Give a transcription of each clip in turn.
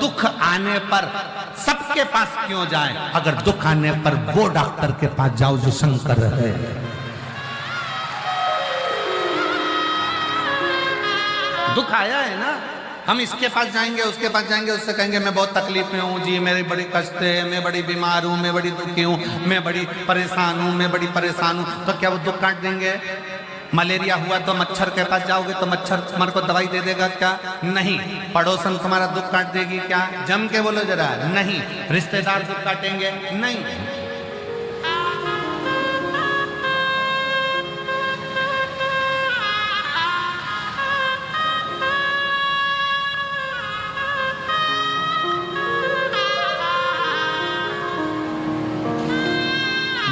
दुख आने पर सबके पास क्यों जाए, अगर दुख आने पर वो डॉक्टर के पास जाओ जो शंकर है। दुख आया है ना, हम इसके पास जाएंगे उसके पास जाएंगे, उससे कहेंगे मैं बहुत तकलीफ में हूँ जी, मेरी बड़ी कष्ट है, मैं बड़ी बीमार हूँ, मैं बड़ी दुखी हूँ, मैं बड़ी परेशान हूँ, मैं बड़ी परेशान हूँ, तो क्या वो दुख काट देंगे? मलेरिया हुआ तो मच्छर के पास जाओगे तो मच्छर तुम्हारे को दवाई दे देगा क्या? नहीं। पड़ोसन तुम्हारा दुख काट देगी क्या? जम के बोलो जरा, नहीं। रिश्तेदार दुख काटेंगे? नहीं।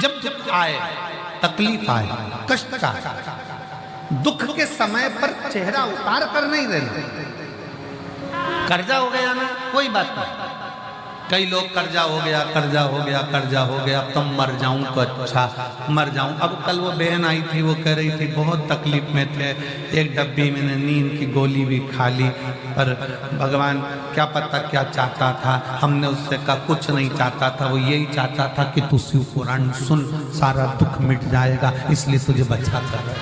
जब दुख आए, तकलीफ आए, कष्ट आए, दुख के समय पर चेहरा उतार कर नहीं रहना। कर्जा हो गया ना, कोई बात नहीं। कई लोग कर्जा हो गया, कर्जा हो गया, कर्जा हो गया, अब तो मर जाऊं तो अच्छा, मर जाऊं। अब कल वो बहन आई थी, वो कह रही थी बहुत तकलीफ में थे, एक डब्बी मैंने नींद की गोली भी खा ली, पर भगवान क्या पता क्या चाहता था। हमने उससे कहा कुछ नहीं चाहता था, वो यही चाहता था कि तू शिव पुराण सुन, सारा दुख मिट जाएगा, इसलिए तुझे बचाता है।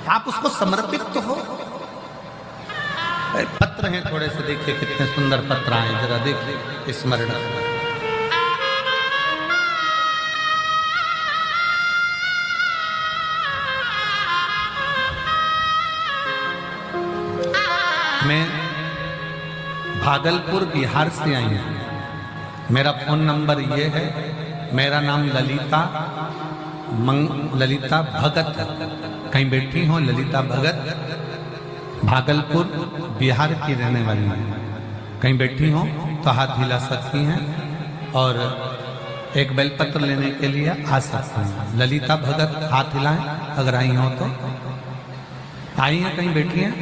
आप उसको समर्पित तो हो। पत्र हैं थोड़े से, देखिए कितने सुंदर पत्र आए, जरा देखिए स्मरण। मैं भागलपुर बिहार से आई हूं। मेरा फोन नंबर ये है, मेरा नाम ललिता भगत है। कहीं बैठी हो ललिता भगत, भागलपुर बिहार की रहने वाली है। कहीं बैठी हो तो हाथ हिला सकती हैं और एक बेलपत्र लेने के लिए आ सकती हैं। ललिता भगत हाथ हिलाएं अगर आई हो तो। आई हैं, कहीं बैठी हैं?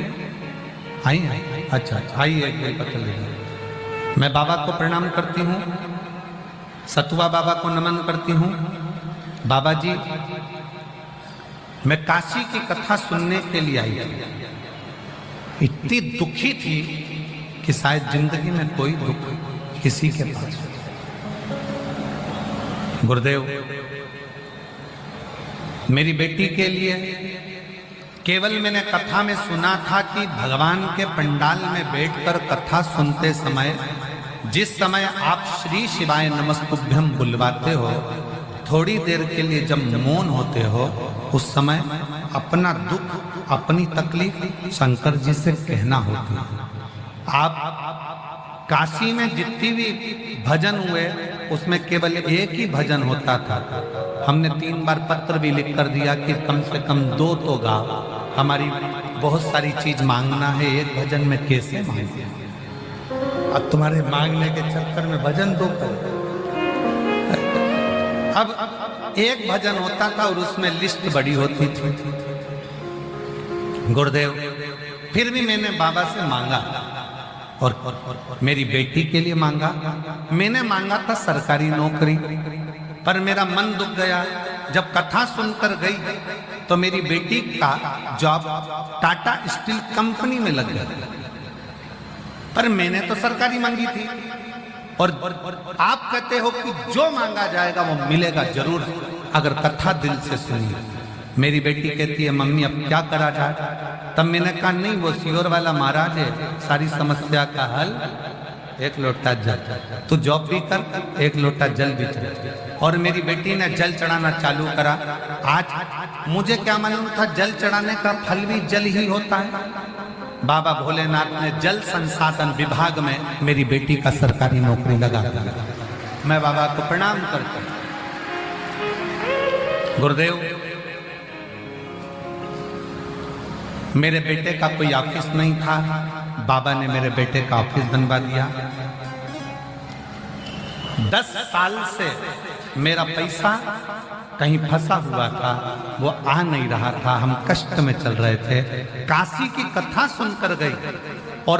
आई हैं, अच्छा आइए एक बेलपत्र ले। मैं बाबा को प्रणाम करती हूँ, सतुआ बाबा को नमन करती हूँ। बाबा जी, मैं काशी की कथा सुनने के लिए आई थी। इतनी दुखी थी कि शायद जिंदगी में कोई दुख किसी के पास। गुरुदेव, मेरी बेटी के लिए केवल मैंने कथा में सुना था कि भगवान के पंडाल में बैठकर कथा सुनते समय जिस समय आप श्री शिवाय नमस्तुभ्यम बुलवाते हो, थोड़ी देर के लिए जब मौन होते हो, उस समय अपना दुख, अपनी तकलीफ शंकर जी से कहना होती है। आप काशी में जितनी भी भजन हुए उसमें केवल एक ही भजन होता था। हमने 3 बार पत्र भी लिख कर दिया कि कम से कम 2 तो गाओ, हमारी बहुत सारी चीज मांगना है, एक भजन में कैसे मांगे। अब तुम्हारे मांगने के चक्कर में भजन 2 करो। अब एक भजन होता था और उसमें लिस्ट बड़ी होती थी। गुरुदेव, फिर भी मैंने बाबा से मांगा और मेरी बेटी के लिए मांगा। मैंने मांगा था सरकारी नौकरी, पर मेरा मन दुख गया जब कथा सुनकर गई तो मेरी बेटी का जॉब टाटा स्टील कंपनी में लग गया। पर मैंने तो सरकारी मांगी थी। और आप कहते हो कि जो मांगा जाएगा वो मिलेगा जरूर, अगर कथा दिल से सुनी। मेरी बेटी कहती है मम्मी अब क्या करा जाए। तब मैंने कहा नहीं, वो सियोर वाला महाराज है, सारी समस्या का हल एक लोटा जल। तू जॉब भी कर, एक लोटा जल भी चढ़ा। और मेरी बेटी ने जल चढ़ाना चालू करा। आज मुझे क्या मालूम था जल चढ़ाने का फल भी जल ही होता है। बाबा भोलेनाथ ने जल संसाधन विभाग में मेरी बेटी का सरकारी नौकरी लगा दिया। मैं बाबा को प्रणाम करता हूं। गुरुदेव, मेरे बेटे का कोई ऑफिस नहीं था, बाबा ने मेरे बेटे का ऑफिस बनवा दिया। 10 साल से मेरा पैसा कहीं फंसा हुआ था, वो आ नहीं रहा था, हम कष्ट में चल रहे थे। काशी की कथा सुनकर गई और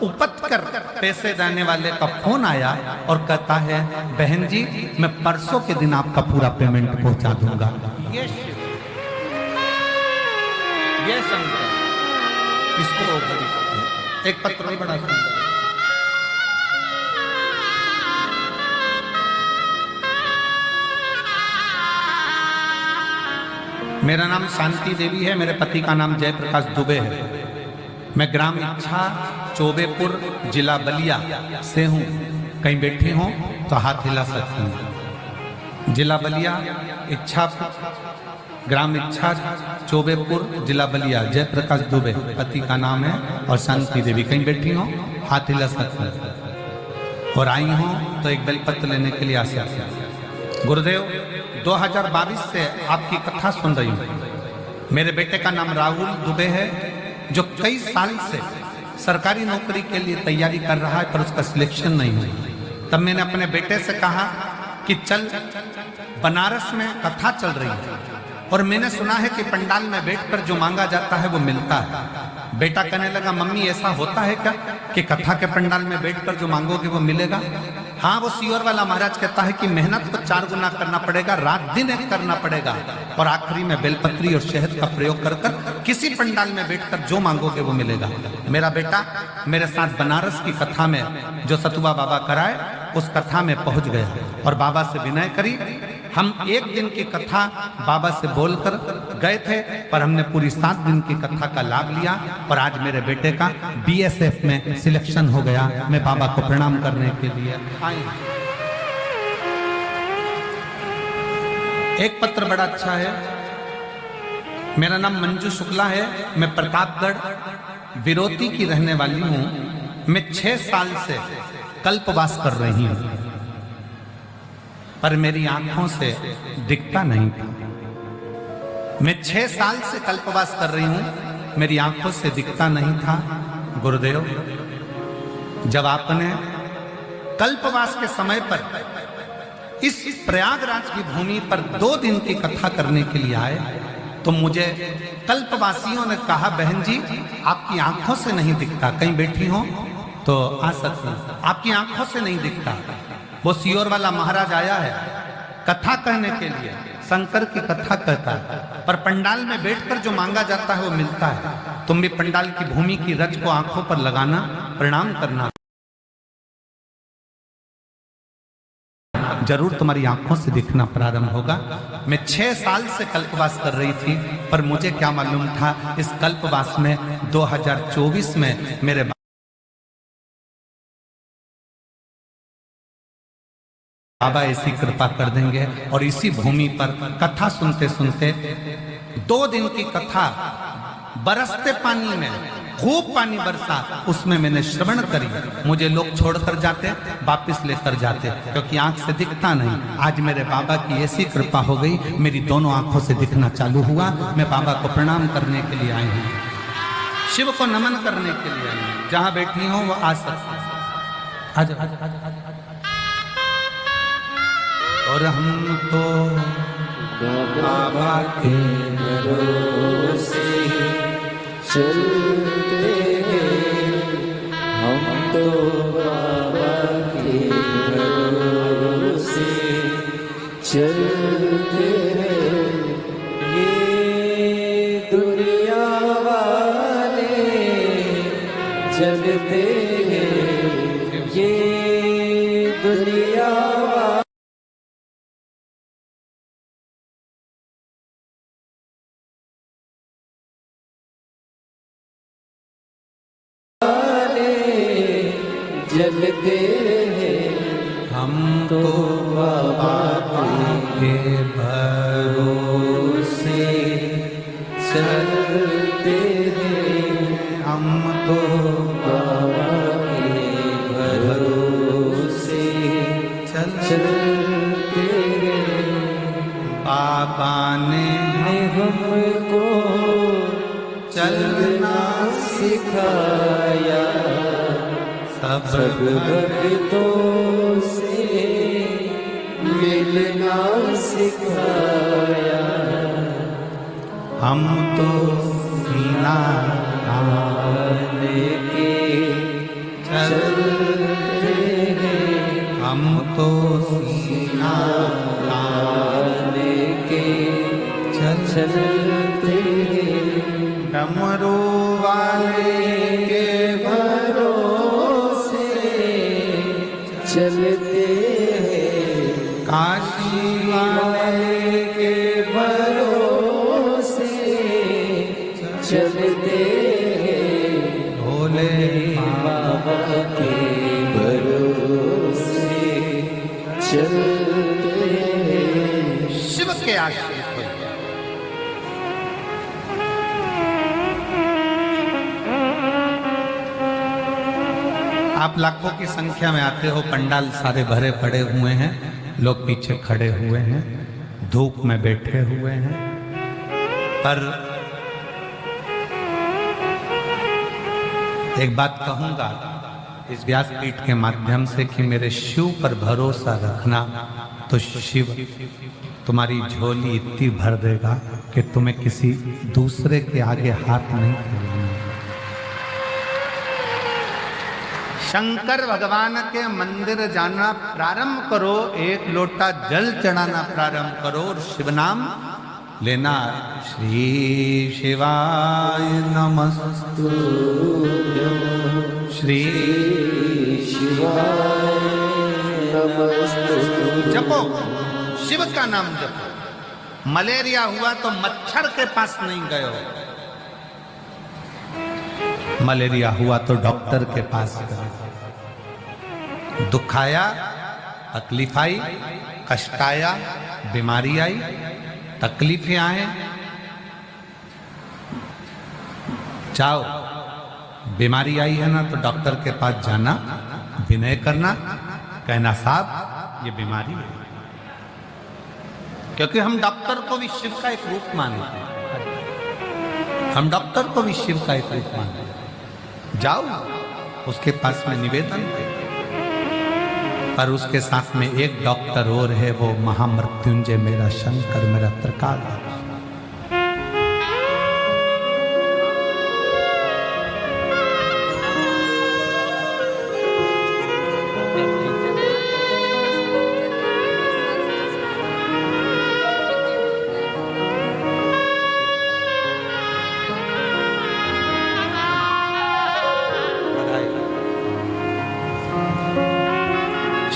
उपत कर पैसे देने वाले का फोन आया और कहता है बहन जी मैं परसों के दिन आपका पूरा पेमेंट पहुंचा दूंगा। ये शिव, ये शंकर, इसको एक पत्र भी बड़ा सुंदर। मेरा नाम शांति देवी है, मेरे पति का नाम जयप्रकाश दुबे है। मैं ग्राम इच्छा चौबेपुर जिला बलिया से हूँ। कहीं बैठी हूँ तो हाथ हिला सकती हूँ। जिला बलिया इच्छा, ग्राम इच्छा चौबेपुर जिला बलिया, जयप्रकाश दुबे पति का नाम है, और शांति देवी। कहीं बैठी हूँ हाथ हिला सकती हूँ। और आई हूँ तो एक बेलपत्र लेने के लिए आ सकती। गुरुदेव 2022 से आपकी कथा सुन रही हूँ। मेरे बेटे का नाम राहुल दुबे है, जो कई साल से सरकारी नौकरी के लिए तैयारी कर रहा है, पर उसका सिलेक्शन नहीं हुआ। तब मैंने अपने बेटे से कहा कि चल, बनारस में कथा चल रही है और मैंने सुना है कि पंडाल में बैठकर जो मांगा जाता है वो मिलता है। बेटा कहने लगा, मम्मी ऐसा होता है क्या कि कथा के पंडाल में बैठकर जो मांगोगे वो मिलेगा? हाँ, वो सीवर वाला महाराज कहता है कि मेहनत को 4 गुना करना पड़ेगा, रात दिन एक करना पड़ेगा, और आखिरी में बेलपत्री और शहद का प्रयोग कर कर किसी पंडाल में बैठकर जो मांगोगे वो मिलेगा। मेरा बेटा मेरे साथ बनारस की कथा में जो सतुआ बाबा कराए, उस कथा में पहुंच गया और बाबा से विनय करी। हम 1 दिन की कथा बाबा से बोलकर गए थे, पर हमने पूरी 7 दिन की कथा का लाभ लिया, और आज मेरे बेटे का बीएसएफ में सिलेक्शन हो गया। मैं बाबा को प्रणाम करने के लिए आई। एक पत्र बड़ा अच्छा है। मेरा नाम मंजू शुक्ला है, मैं प्रतापगढ़ विरोती की रहने वाली हूँ। मैं 6 साल से कल्पवास कर रही हूँ, पर मेरी आंखों से दिखता नहीं था। मैं 6 साल से कल्पवास कर रही हूं, मेरी आंखों से दिखता नहीं था। गुरुदेव, जब आपने कल्पवास के समय पर इस प्रयागराज की भूमि पर 2 दिन की कथा करने के लिए आए, तो मुझे कल्पवासियों ने कहा, बहन जी आपकी आंखों से नहीं दिखता, कहीं बैठी हो तो आ सकती, आपकी आंखों से नहीं दिखता। वो सीवर वाला महाराज आया है कथा कहने के लिए, शंकर की कथा कहता है, पर पंडाल में बैठकर जो मांगा जाता है वो मिलता है। तुम भी पंडाल की भूमि की रज को आंखों पर लगाना, प्रणाम करना, जरूर तुम्हारी आंखों से दिखना प्रारंभ होगा। मैं 6 साल से कल्पवास कर रही थी, पर मुझे क्या मालूम था इस कल्पवास में 2024 में मेरे बाबा ऐसी कृपा कर देंगे, और इसी भूमि पर कथा सुनते सुनते 2 दिन की कथा, बरसते पानी में खूब पानी बरसा, उसमें मैंने श्रवण करी। मुझे लोग छोड़कर जाते, वापस लेकर जाते, क्योंकि आंख से दिखता नहीं। आज मेरे बाबा की ऐसी कृपा हो गई, मेरी दोनों आंखों से दिखना चालू हुआ। मैं बाबा को प्रणाम करने के लिए आई हूँ, शिव को नमन करने के लिए आई हूँ। जहां बैठी हूँ वो आ सकती। और हम तो बाबा के भरोसे चलते हैं, हम तो बाबा के भरोसे चलते हैं। ये दुनिया वाले जलते हैं, ये दुनिया जलते हैं, हम तो बाबा के भरोसे चलते हैं, हम तो बाबा के भरोसे चलते हैं। बाबा ने हमको चलना सिखाया, सब भक्तों से मिलना सिखाया। हम तो सीना आने के चलते हैं, हम तो सीना आने के चलते डमरू वाले के भरोसे चलते काशी वाले के भरोसे चलते भोले बाबा के भरोसे चलते शिव के आश्रित हो। आप लाखों की संख्या में आते हो, पंडाल सारे भरे पड़े हुए हैं, लोग पीछे खड़े हुए हैं, धूप में बैठे हुए हैं, पर एक बात कहूंगा इस व्यासपीठ के माध्यम से कि मेरे शिव पर भरोसा रखना तो शिव तुम्हारी झोली इतनी भर देगा कि तुम्हें किसी दूसरे के आगे हाथ नहीं फैलाना। शंकर भगवान के मंदिर जाना प्रारंभ करो, एक लोटा जल चढ़ाना प्रारंभ करो और शिव नाम लेना। श्री शिवाय नमस्तु, श्री शिवाय नमस्तु। जपो, शिव का नाम जपो। मलेरिया हुआ तो मच्छर के पास नहीं गए हो, मलेरिया हुआ तो डॉक्टर के पास गए। दुख आया, तकलीफ आई, कष्ट आया, बीमारी आई, तकलीफें आए, जाओ। बीमारी आई है ना तो डॉक्टर के पास जाना, विनय करना, कहना साहब ये बीमारी है, क्योंकि हम डॉक्टर को भी शिव का एक रूप मानते हैं। हम डॉक्टर को भी शिव का एक रूप मानते हैं। जाओ उसके पास में निवेदन करो। पर उसके साथ में एक डॉक्टर और है, वो महामृत्युंजय मेरा शंकर, मेरा त्रिकाल।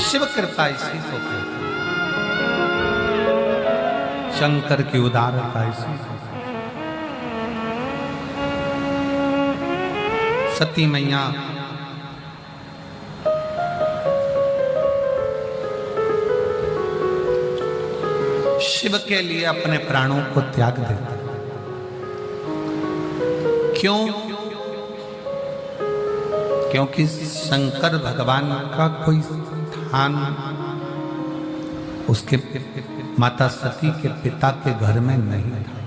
शिव कृपा इसी को कहते हैं, शंकर की उदारता इसी को। सती मैया शिव के लिए अपने प्राणों को त्याग देते। क्यों? क्योंकि शंकर भगवान का कोई स्थान उसके माता सती के पिता के घर में नहीं था।